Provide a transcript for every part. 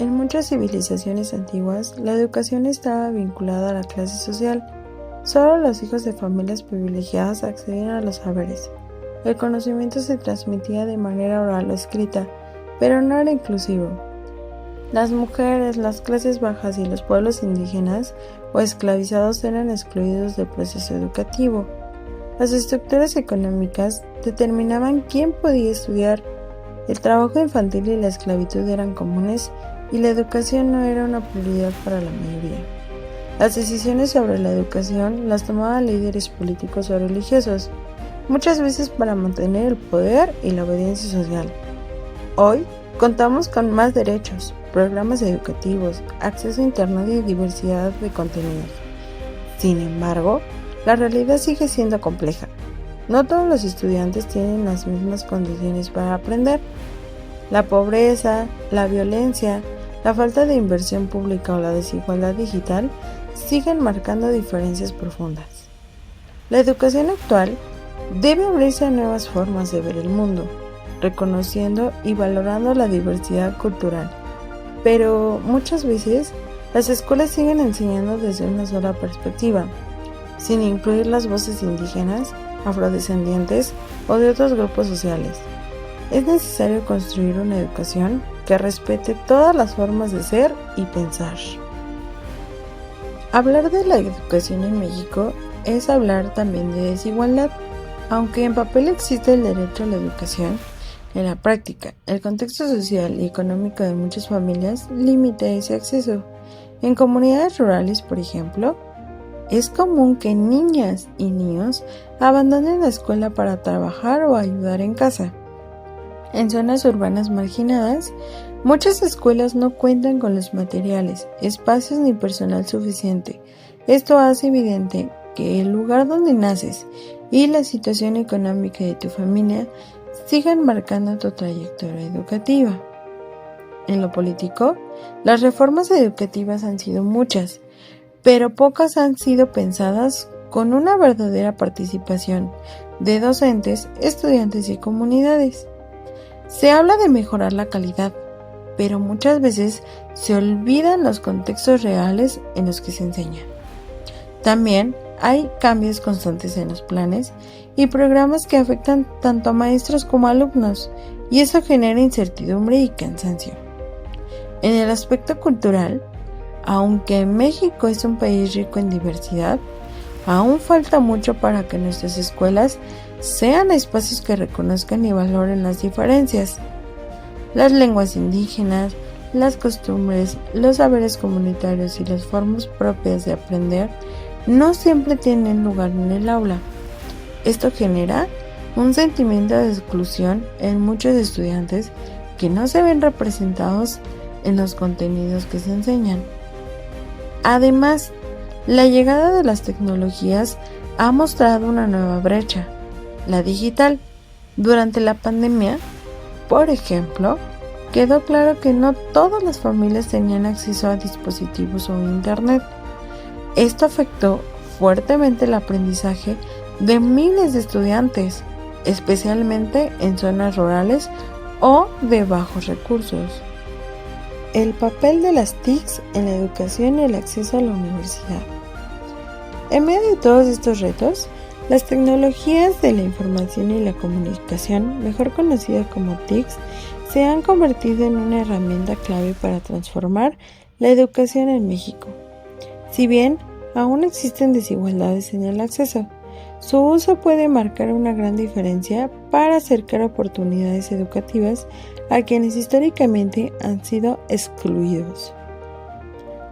En muchas civilizaciones antiguas, la educación estaba vinculada a la clase social. Solo los hijos de familias privilegiadas accedían a los saberes. El conocimiento se transmitía de manera oral o escrita, pero no era inclusivo. Las mujeres, las clases bajas y los pueblos indígenas o esclavizados eran excluidos del proceso educativo. Las estructuras económicas determinaban quién podía estudiar. El trabajo infantil y la esclavitud eran comunes y la educación no era una prioridad para la mayoría. Las decisiones sobre la educación las tomaban líderes políticos o religiosos, muchas veces para mantener el poder y la obediencia social. Hoy contamos con más derechos, programas educativos, acceso a internet y diversidad de contenidos. Sin embargo, la realidad sigue siendo compleja. No todos los estudiantes tienen las mismas condiciones para aprender. La pobreza, la violencia, la falta de inversión pública o la desigualdad digital siguen marcando diferencias profundas. La educación actual debe abrirse a nuevas formas de ver el mundo, reconociendo y valorando la diversidad cultural. Pero muchas veces las escuelas siguen enseñando desde una sola perspectiva, sin incluir las voces indígenas, afrodescendientes o de otros grupos sociales. Es necesario construir una educación que respete todas las formas de ser y pensar. Hablar de la educación en México es hablar también de desigualdad. Aunque en papel existe el derecho a la educación, en la práctica, el contexto social y económico de muchas familias limita ese acceso. En comunidades rurales, por ejemplo, es común que niñas y niños abandonen la escuela para trabajar o ayudar en casa. En zonas urbanas marginadas, muchas escuelas no cuentan con los materiales, espacios ni personal suficiente. Esto hace evidente que el lugar donde naces y la situación económica de tu familia sigan marcando tu trayectoria educativa. En lo político, las reformas educativas han sido muchas, pero pocas han sido pensadas con una verdadera participación de docentes, estudiantes y comunidades. Se habla de mejorar la calidad, pero muchas veces se olvidan los contextos reales en los que se enseña. También hay cambios constantes en los planes y programas que afectan tanto a maestros como a alumnos, y eso genera incertidumbre y cansancio. En el aspecto cultural, aunque México es un país rico en diversidad, aún falta mucho para que nuestras escuelas sean espacios que reconozcan y valoren las diferencias. Las lenguas indígenas, las costumbres, los saberes comunitarios y las formas propias de aprender no siempre tienen lugar en el aula. Esto genera un sentimiento de exclusión en muchos estudiantes que no se ven representados en los contenidos que se enseñan. Además, la llegada de las tecnologías ha mostrado una nueva brecha, la digital. Durante la pandemia, por ejemplo, quedó claro que no todas las familias tenían acceso a dispositivos o internet. Esto afectó fuertemente el aprendizaje de miles de estudiantes, especialmente en zonas rurales o de bajos recursos. El papel de las TICs en la educación y el acceso a la universidad. En medio de todos estos retos, las tecnologías de la información y la comunicación, mejor conocidas como TICs, se han convertido en una herramienta clave para transformar la educación en México. Si bien aún existen desigualdades en el acceso, su uso puede marcar una gran diferencia para acercar oportunidades educativas a quienes históricamente han sido excluidos.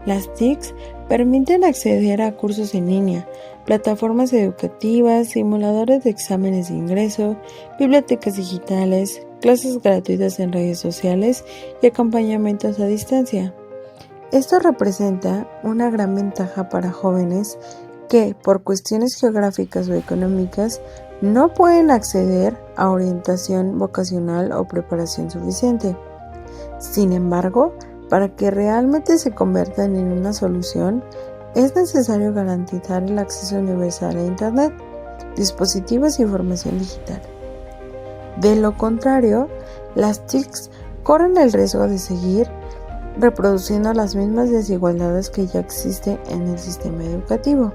Las TICs permiten acceder a cursos en línea, plataformas educativas, simuladores de exámenes de ingreso, bibliotecas digitales, clases gratuitas en redes sociales y acompañamientos a distancia. Esto representa una gran ventaja para jóvenes que, por cuestiones geográficas o económicas, no pueden acceder a orientación vocacional o preparación suficiente. Sin embargo, para que realmente se conviertan en una solución, es necesario garantizar el acceso universal a Internet, dispositivos y información digital. De lo contrario, las TICs corren el riesgo de seguir reproduciendo las mismas desigualdades que ya existen en el sistema educativo.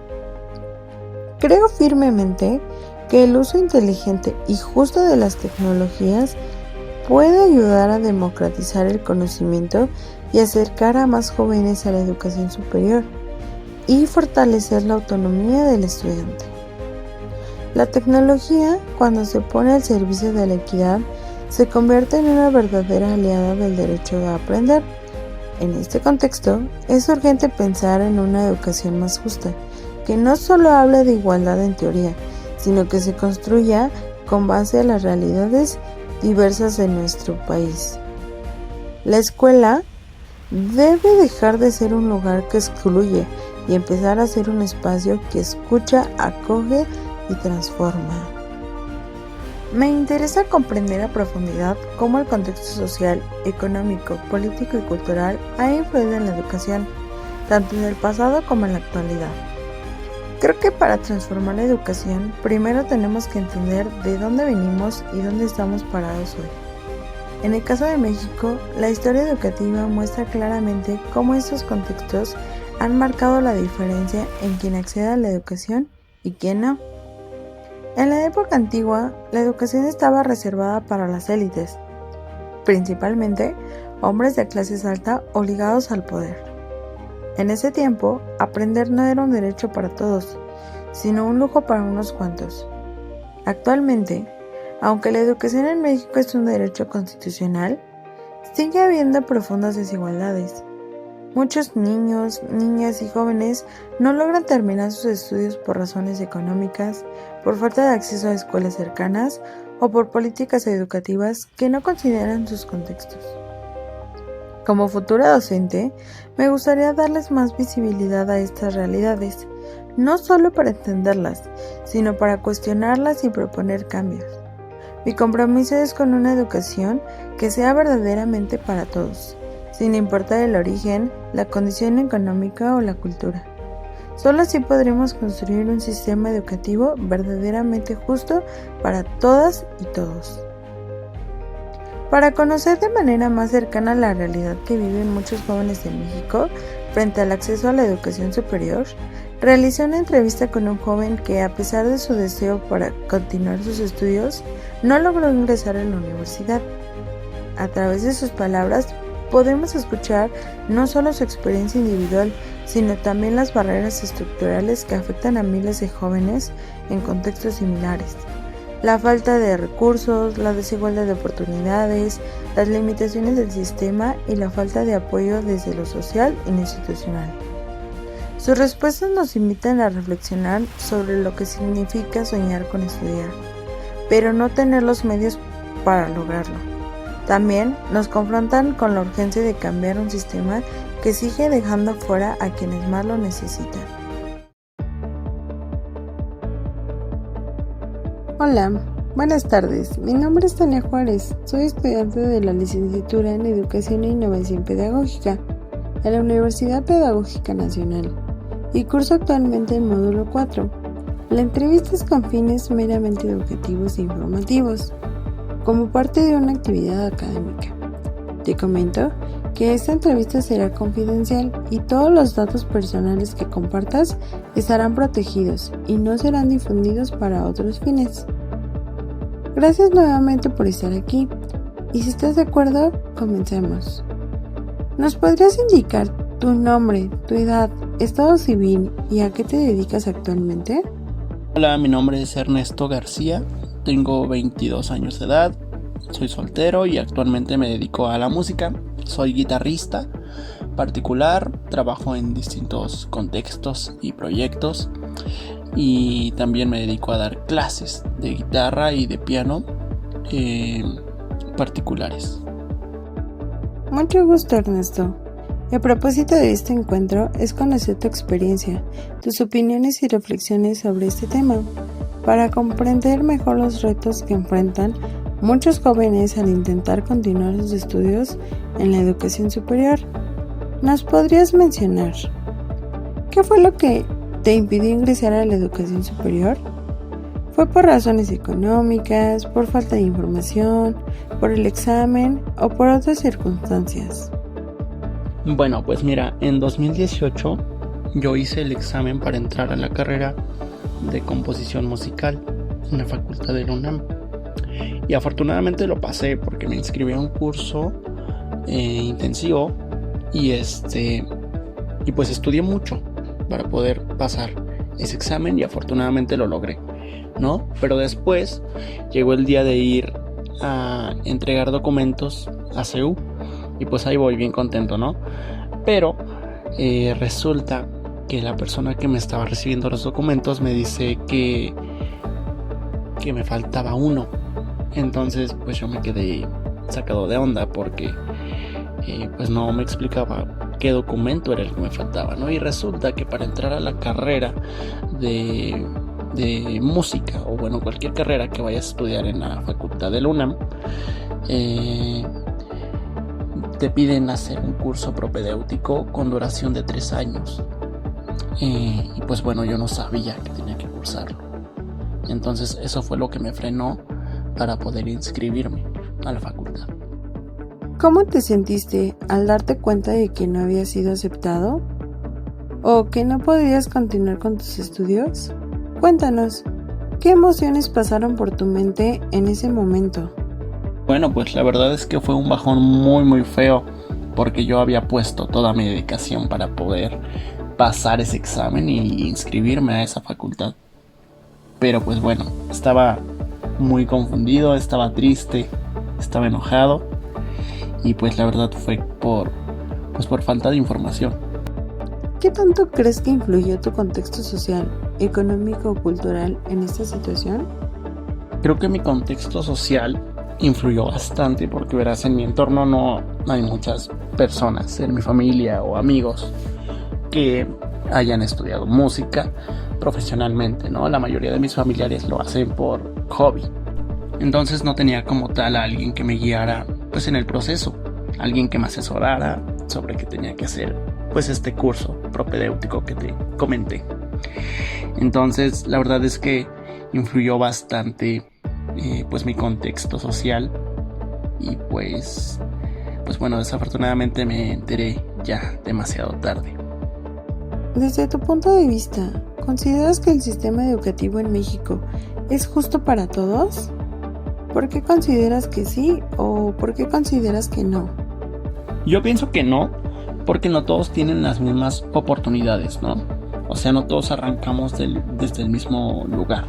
Creo firmemente que el uso inteligente y justo de las tecnologías puede ayudar a democratizar el conocimiento y acercar a más jóvenes a la educación superior y fortalecer la autonomía del estudiante. La tecnología, cuando se pone al servicio de la equidad, se convierte en una verdadera aliada del derecho a aprender. En este contexto, es urgente pensar en una educación más justa, que no solo hable de igualdad en teoría, sino que se construya con base a las realidades diversas de nuestro país. La escuela debe dejar de ser un lugar que excluye y empezar a ser un espacio que escucha, acoge y transforma. Me interesa comprender a profundidad cómo el contexto social, económico, político y cultural ha influido en la educación, tanto en el pasado como en la actualidad. Creo que para transformar la educación, primero tenemos que entender de dónde venimos y dónde estamos parados hoy. En el caso de México, la historia educativa muestra claramente cómo estos contextos han marcado la diferencia en quien accede a la educación y quien no. En la época antigua, la educación estaba reservada para las élites, principalmente hombres de clases alta o ligados al poder. En ese tiempo, aprender no era un derecho para todos, sino un lujo para unos cuantos. Actualmente, aunque la educación en México es un derecho constitucional, sigue habiendo profundas desigualdades. Muchos niños, niñas y jóvenes no logran terminar sus estudios por razones económicas, por falta de acceso a escuelas cercanas o por políticas educativas que no consideran sus contextos. Como futura docente, me gustaría darles más visibilidad a estas realidades, no solo para entenderlas, sino para cuestionarlas y proponer cambios. Mi compromiso es con una educación que sea verdaderamente para todos, sin importar el origen, la condición económica o la cultura. Solo así podremos construir un sistema educativo verdaderamente justo para todas y todos. Para conocer de manera más cercana la realidad que viven muchos jóvenes de México frente al acceso a la educación superior, realicé una entrevista con un joven que, a pesar de su deseo para continuar sus estudios, no logró ingresar a la universidad. A través de sus palabras, podemos escuchar no solo su experiencia individual, sino también las barreras estructurales que afectan a miles de jóvenes en contextos similares. La falta de recursos, la desigualdad de oportunidades, las limitaciones del sistema y la falta de apoyo desde lo social y lo institucional. Sus respuestas nos invitan a reflexionar sobre lo que significa soñar con estudiar, pero no tener los medios para lograrlo. También nos confrontan con la urgencia de cambiar un sistema que sigue dejando fuera a quienes más lo necesitan. Hola, buenas tardes. Mi nombre es Tania Juárez. Soy estudiante de la licenciatura en Educación e Innovación Pedagógica en la Universidad Pedagógica Nacional y curso actualmente el módulo 4. La entrevista es con fines meramente educativos e informativos, como parte de una actividad académica. Te comento que esta entrevista será confidencial y todos los datos personales que compartas estarán protegidos y no serán difundidos para otros fines. Gracias nuevamente por estar aquí y si estás de acuerdo, comencemos. ¿Nos podrías indicar tu nombre, tu edad, estado civil y a qué te dedicas actualmente? Hola, mi nombre es Ernesto García, tengo 22 años de edad, soy soltero y actualmente me dedico a la música. Soy guitarrista particular, trabajo en distintos contextos y proyectos y también me dedico a dar clases de guitarra y de piano particulares. Mucho gusto, Ernesto. El propósito de este encuentro es conocer tu experiencia, tus opiniones y reflexiones sobre este tema, para comprender mejor los retos que enfrentan muchos jóvenes al intentar continuar sus estudios en la educación superior. ¿Nos podrías mencionar qué fue lo que te impidió ingresar a la educación superior? ¿Fue por razones económicas, por falta de información, por el examen o por otras circunstancias? Bueno, pues mira, en 2018 yo hice el examen para entrar a la carrera de composición musical en la facultad de la UNAM. Y afortunadamente lo pasé porque me inscribí a un curso intensivo y pues estudié mucho para poder pasar ese examen y afortunadamente lo logré, ¿no? Pero después llegó el día de ir a entregar documentos a CEU y pues ahí voy bien contento, ¿no? Pero resulta que la persona que me estaba recibiendo los documentos me dice que me faltaba uno. Entonces pues yo me quedé sacado de onda porque pues no me explicaba qué documento era el que me faltaba, ¿no? Y resulta que para entrar a la carrera de música, o bueno, cualquier carrera que vayas a estudiar en la facultad de la UNAM, te piden hacer un curso propedéutico con duración de 3 años. Y pues bueno, yo no sabía que tenía que cursarlo. Entonces eso fue lo que me frenó para poder inscribirme a la facultad. ¿Cómo te sentiste al darte cuenta de que no habías sido aceptado? ¿O que no podías continuar con tus estudios? Cuéntanos, ¿qué emociones pasaron por tu mente en ese momento? Bueno, pues la verdad es que fue un bajón muy muy feo porque yo había puesto toda mi dedicación para poder pasar ese examen y inscribirme a esa facultad. Pero pues bueno, estaba muy confundido, estaba triste, estaba enojado y pues la verdad fue por falta de información. ¿Qué tanto crees que influyó tu contexto social, económico o cultural en esta situación? Creo que mi contexto social influyó bastante porque verás, en mi entorno no hay muchas personas, en mi familia o amigos que hayan estudiado música profesionalmente, ¿no? La mayoría de mis familiares lo hacen por hobby. Entonces no tenía como tal a alguien que me guiara pues en el proceso, alguien que me asesorara sobre qué tenía que hacer pues este curso propedéutico que te comenté. Entonces la verdad es que influyó bastante pues mi contexto social y pues bueno, desafortunadamente me enteré ya demasiado tarde. Desde tu punto de vista, ¿consideras que el sistema educativo en México es justo para todos? ¿Por qué consideras que sí o por qué consideras que no? Yo pienso que no, porque no todos tienen las mismas oportunidades, ¿no? O sea, no todos arrancamos desde el mismo lugar.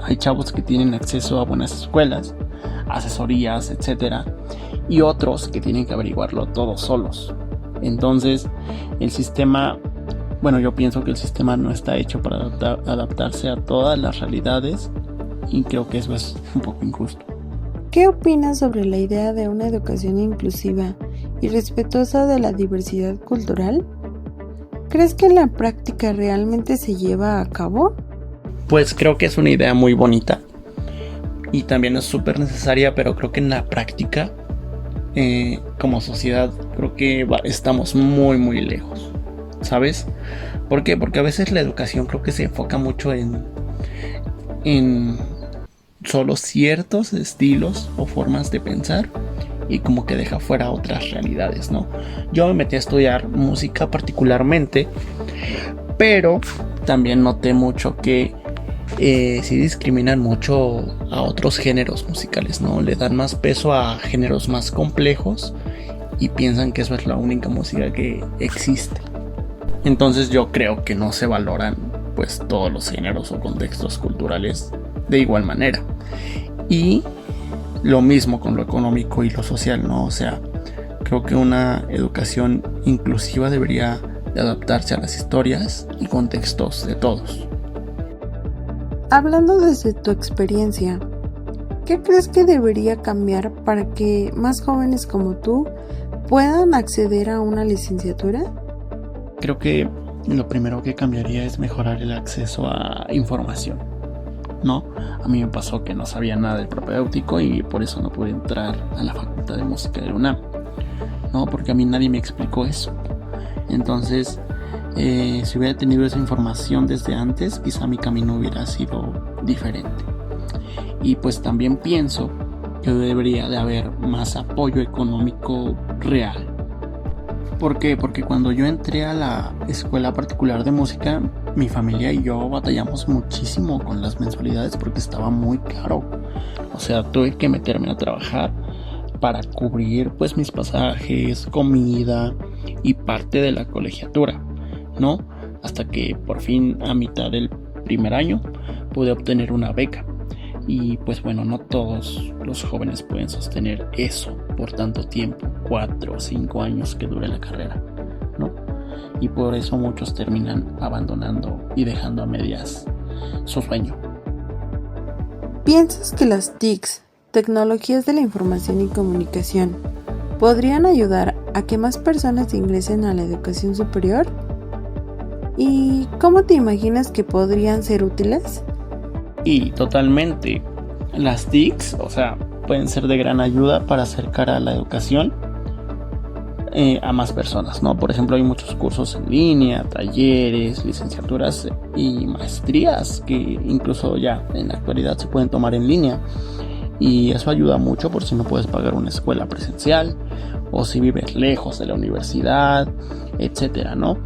Hay chavos que tienen acceso a buenas escuelas, asesorías, etcétera, y otros que tienen que averiguarlo todos solos. Entonces, el sistema, bueno, yo pienso que el sistema no está hecho para adaptarse a todas las realidades y creo que eso es un poco injusto. ¿Qué opinas sobre la idea de una educación inclusiva y respetuosa de la diversidad cultural? ¿Crees que en la práctica realmente se lleva a cabo? Pues creo que es una idea muy bonita y también es súper necesaria, pero creo que en la práctica, como sociedad, creo que estamos muy muy lejos, ¿sabes? ¿Por qué? Porque a veces la educación creo que se enfoca mucho en solo ciertos estilos o formas de pensar y como que deja fuera otras realidades, ¿no? Yo me metí a estudiar música particularmente, pero también noté mucho que sí discriminan mucho a otros géneros musicales, ¿no? Le dan más peso a géneros más complejos y piensan que eso es la única música que existe. Entonces yo creo que no se valoran pues todos los géneros o contextos culturales de igual manera. Y lo mismo con lo económico y lo social, ¿no? O sea, creo que una educación inclusiva debería de adaptarse a las historias y contextos de todos. Hablando desde tu experiencia, ¿qué crees que debería cambiar para que más jóvenes como tú puedan acceder a una licenciatura? Creo que lo primero que cambiaría es mejorar el acceso a información, ¿no? A mí me pasó que no sabía nada del propedéutico y por eso no pude entrar a la Facultad de Música de la UNAM, ¿no? Porque a mí nadie me explicó eso. Entonces, si hubiera tenido esa información desde antes, quizá mi camino hubiera sido diferente. Y pues también pienso que debería de haber más apoyo económico real ¿Por qué? Porque cuando yo entré a la escuela particular de música, mi familia y yo batallamos muchísimo con las mensualidades porque estaba muy caro. O sea, tuve que meterme a trabajar para cubrir pues mis pasajes, comida y parte de la colegiatura, ¿no? Hasta que por fin a mitad del primer año pude obtener una beca. Y pues bueno, no todos los jóvenes pueden sostener eso por tanto tiempo, 4 o 5 años que dure la carrera, ¿no? Y por eso muchos terminan abandonando y dejando a medias su sueño. ¿Piensas que las TICs, tecnologías de la información y comunicación, podrían ayudar a que más personas ingresen a la educación superior? ¿Y cómo te imaginas que podrían ser útiles? Y totalmente, las TICs, o sea, pueden ser de gran ayuda para acercar a la educación a más personas, ¿no? Por ejemplo, hay muchos cursos en línea, talleres, licenciaturas y maestrías que incluso ya en la actualidad se pueden tomar en línea. Y eso ayuda mucho por si no puedes pagar una escuela presencial o si vives lejos de la universidad, etcétera, ¿no?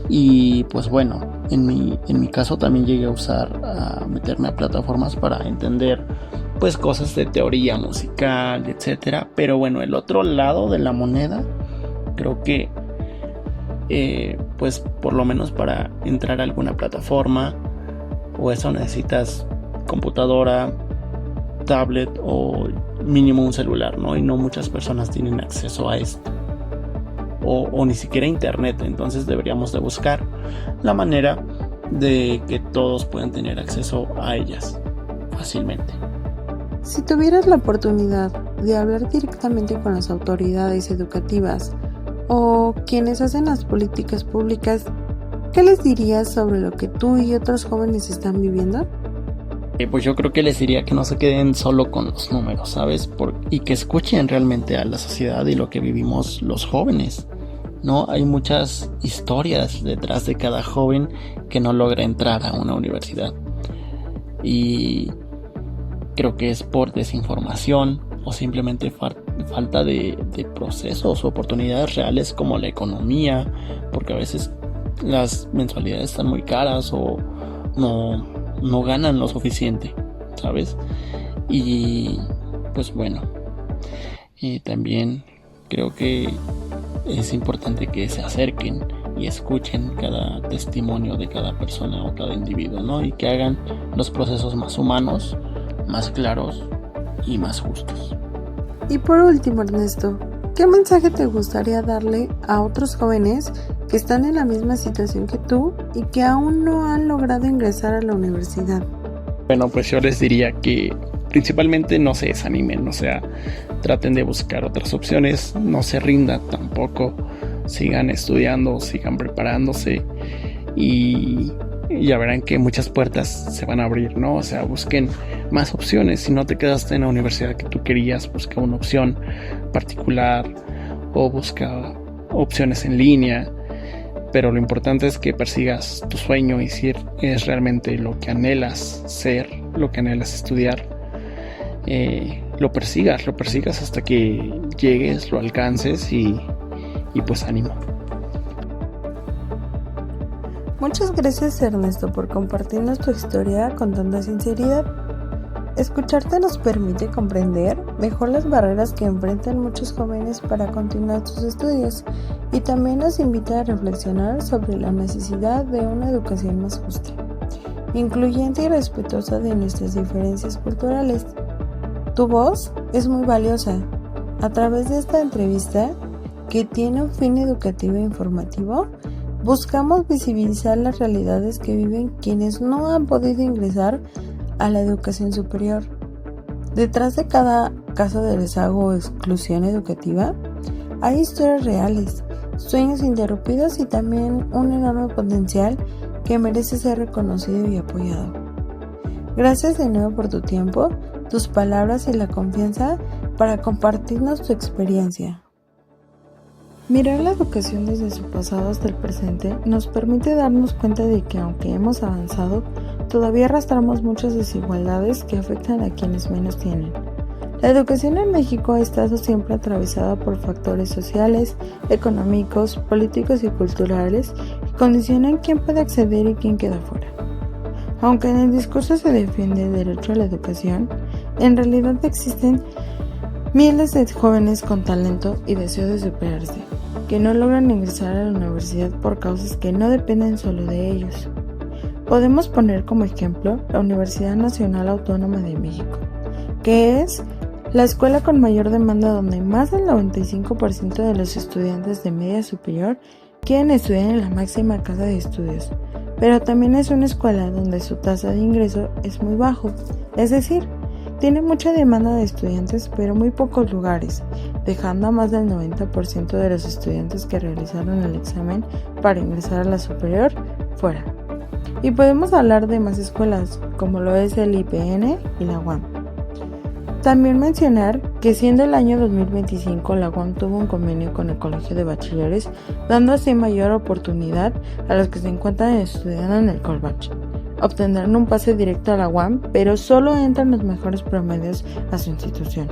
Y pues bueno, en mi caso también llegué a meterme a plataformas para entender pues cosas de teoría musical, etcétera. Pero bueno, el otro lado de la moneda, creo que pues por lo menos para entrar a alguna plataforma o eso necesitas computadora, tablet o mínimo un celular, ¿no? Y no muchas personas tienen acceso a esto o ni siquiera internet. Entonces deberíamos de buscar la manera de que todos puedan tener acceso a ellas fácilmente. Si tuvieras la oportunidad de hablar directamente con las autoridades educativas o quienes hacen las políticas públicas, ¿qué les dirías sobre lo que tú y otros jóvenes están viviendo? Pues yo creo que les diría que no se queden solo con los números, ¿sabes? Y que escuchen realmente a la sociedad y lo que vivimos los jóvenes, ¿no? Hay muchas historias detrás de cada joven que no logra entrar a una universidad. Y creo que es por desinformación o simplemente falta de procesos o oportunidades reales como la economía, porque a veces las mensualidades están muy caras o no ganan lo suficiente, ¿sabes? Y pues bueno, también creo que es importante que se acerquen y escuchen cada testimonio de cada persona o cada individuo, ¿no? Y que hagan los procesos más humanos, más claros y más justos. Y por último, Ernesto, ¿qué mensaje te gustaría darle a otros jóvenes que están en la misma situación que tú y que aún no han logrado ingresar a la universidad? Bueno, pues yo les diría que principalmente no se desanimen, o sea, traten de buscar otras opciones, no se rindan tampoco, sigan estudiando, sigan preparándose y ya verán que muchas puertas se van a abrir, ¿no? O sea, busquen más opciones. Si no te quedaste en la universidad que tú querías, busca una opción particular o busca opciones en línea. Pero lo importante es que persigas tu sueño y si es realmente lo que anhelas ser, lo que anhelas estudiar, lo persigas hasta que llegues, lo alcances y pues ánimo. Muchas gracias, Ernesto, por compartirnos tu historia con tanta sinceridad. Escucharte nos permite comprender mejor las barreras que enfrentan muchos jóvenes para continuar sus estudios y también nos invita a reflexionar sobre la necesidad de una educación más justa, incluyente y respetuosa de nuestras diferencias culturales. Tu voz es muy valiosa. A través de esta entrevista, que tiene un fin educativo e informativo, buscamos visibilizar las realidades que viven quienes no han podido ingresar a la educación superior. Detrás de cada caso de rezago o exclusión educativa, hay historias reales, sueños interrumpidos y también un enorme potencial que merece ser reconocido y apoyado. Gracias de nuevo por tu tiempo, tus palabras y la confianza para compartirnos tu experiencia. Mirar la educación desde su pasado hasta el presente nos permite darnos cuenta de que aunque hemos avanzado, todavía arrastramos muchas desigualdades que afectan a quienes menos tienen. La educación en México ha estado siempre atravesada por factores sociales, económicos, políticos y culturales que condicionan quién puede acceder y quién queda fuera. Aunque en el discurso se defiende el derecho a la educación, en realidad existen miles de jóvenes con talento y deseo de superarse, que no logran ingresar a la universidad por causas que no dependen solo de ellos. Podemos poner como ejemplo la Universidad Nacional Autónoma de México, que es la escuela con mayor demanda donde más del 95% de los estudiantes de media superior quieren estudiar en la máxima casa de estudios, pero también es una escuela donde su tasa de ingreso es muy bajo, es decir, tiene mucha demanda de estudiantes pero muy pocos lugares, dejando a más del 90% de los estudiantes que realizaron el examen para ingresar a la superior fuera. Y podemos hablar de más escuelas, como lo es el IPN y la UAM. También mencionar que siendo el año 2025 la UAM tuvo un convenio con el Colegio de Bachilleres, dando así mayor oportunidad a los que se encuentran estudiando en el Colbach. Obtendrán un pase directo a la UAM, pero solo entran los mejores promedios a su institución.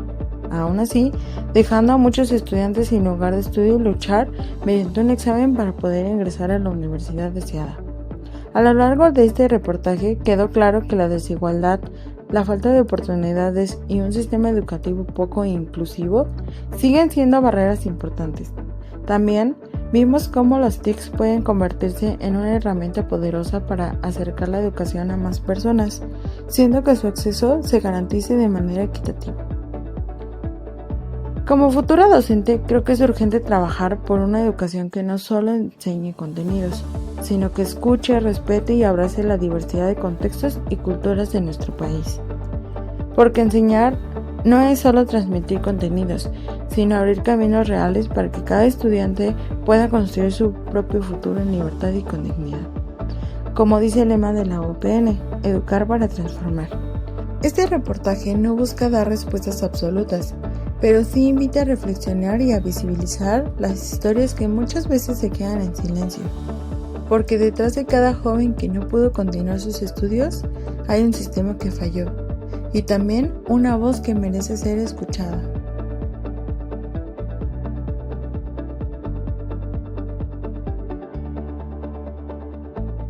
Aún así, dejando a muchos estudiantes sin lugar de estudio y luchar mediante un examen para poder ingresar a la universidad deseada. A lo largo de este reportaje quedó claro que la desigualdad, la falta de oportunidades y un sistema educativo poco inclusivo siguen siendo barreras importantes. También vimos cómo los TICs pueden convertirse en una herramienta poderosa para acercar la educación a más personas, siendo que su acceso se garantice de manera equitativa. Como futura docente, creo que es urgente trabajar por una educación que no solo enseñe contenidos, sino que escuche, respete y abrace la diversidad de contextos y culturas de nuestro país. Porque enseñar no es solo transmitir contenidos, sino abrir caminos reales para que cada estudiante pueda construir su propio futuro en libertad y con dignidad. Como dice el lema de la UPN, educar para transformar. Este reportaje no busca dar respuestas absolutas, pero sí invita a reflexionar y a visibilizar las historias que muchas veces se quedan en silencio. Porque detrás de cada joven que no pudo continuar sus estudios, hay un sistema que falló, y también una voz que merece ser escuchada.